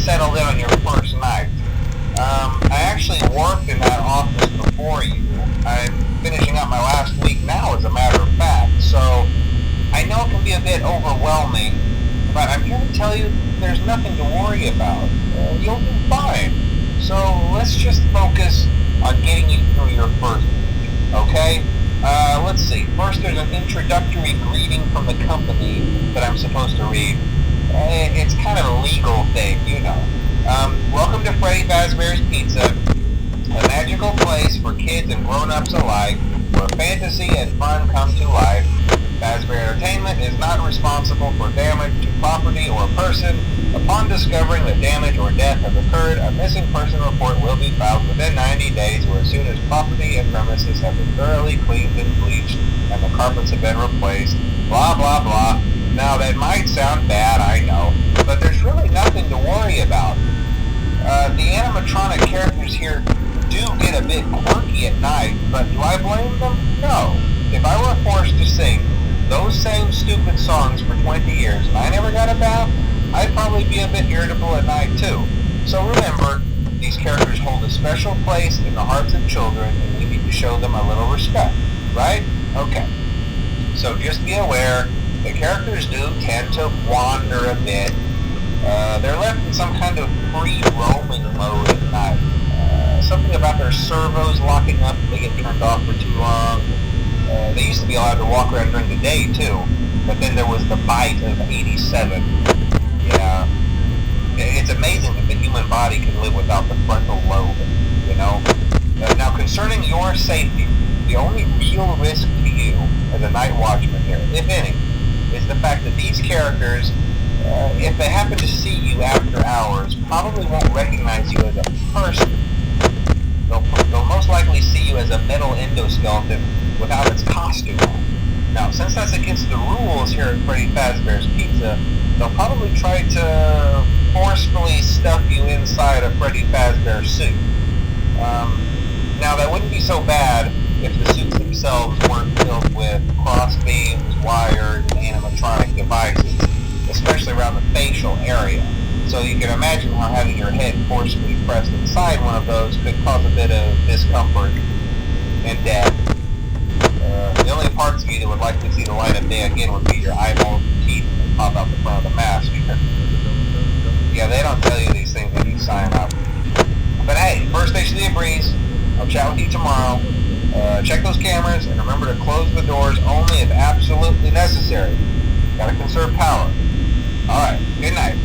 settled in on your first night. I actually worked in that office before you. I'm finishing up my last week now, as a matter of fact, so I know it can be a bit overwhelming, but I'm here to tell you there's nothing to worry about. You'll do fine. So let's just focus on getting you through your first week, okay? Let's see. First, there's an introductory greeting from the company that I'm supposed to read. It's kind of a legal thing, you know. Welcome to Freddy Fazbear's Pizza, a magical place for kids and grown-ups alike, where fantasy and fun come to life. Fazbear Entertainment is not responsible for damage to property or person. Upon discovering that damage or death has occurred, a missing person report will be filed within 90 days or as soon as property and premises have been thoroughly cleaned and bleached and the carpets have been replaced. Blah, blah, blah. Now, that might sound bad, I know, but there's really nothing to worry about. The animatronic characters here do get a bit quirky at night, but do I blame them? No. If I were forced to sing those same stupid songs for 20 years and I never got a bath, I'd probably be a bit irritable at night too. So remember, these characters hold a special place in the hearts of children and we need to show them a little respect, right? Okay. So just be aware, the characters do tend to wander a bit. They're left in some kind of free roaming mode at night. Something about their servos locking up if they get turned off for too long. They used to be allowed to walk around during the day too, but then there was the bite of 87. Yeah, it's amazing that the human body can live without the frontal lobe, you know. Now, concerning your safety, the only real risk to you as a night watchman here, if any, is the fact that these characters, if they happen to see you after hours, probably won't recognize you as a person. They'll most likely see you as a metal endoskeleton without its costume on. Now, since that's against the rules here at Freddy Fazbear's Pizza, they'll probably try to forcefully stuff you inside a Freddy Fazbear suit. Now, that wouldn't be so bad if the suits themselves weren't filled with cross beams, wires, and animatronic devices, especially around the facial area. So you can imagine how having your head forcefully pressed inside one of those could cause a bit of discomfort and death. The only parts of you that would likely see the light of day again would be your eyeballs and teeth that pop out the front of the mask. Yeah, they don't tell you these things when you sign up. But hey, first station of the breeze. I'll chat with you tomorrow. Check those cameras and remember to close the doors only if absolutely necessary. Gotta conserve power. Alright, good night.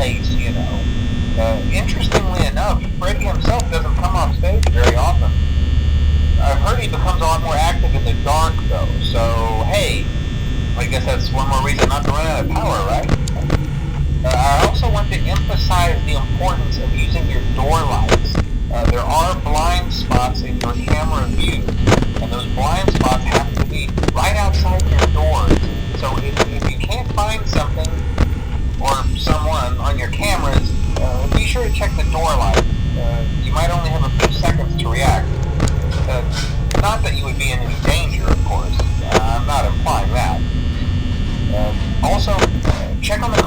place, you know. Interestingly enough, Freddy himself doesn't come off stage very often. I've heard he becomes a lot more active in the dark, though, so hey, I guess that's one more reason not to run out of power, right? I also want to emphasize the importance of using your door lights. There are blind spots in your camera view, and those blind spots happen to be right outside your doors. So if you can't find something or someone on your cameras, be sure to check the door light. You might only have a few seconds to react. Not that you would be in any danger, of course. I'm not implying that. Also, check on the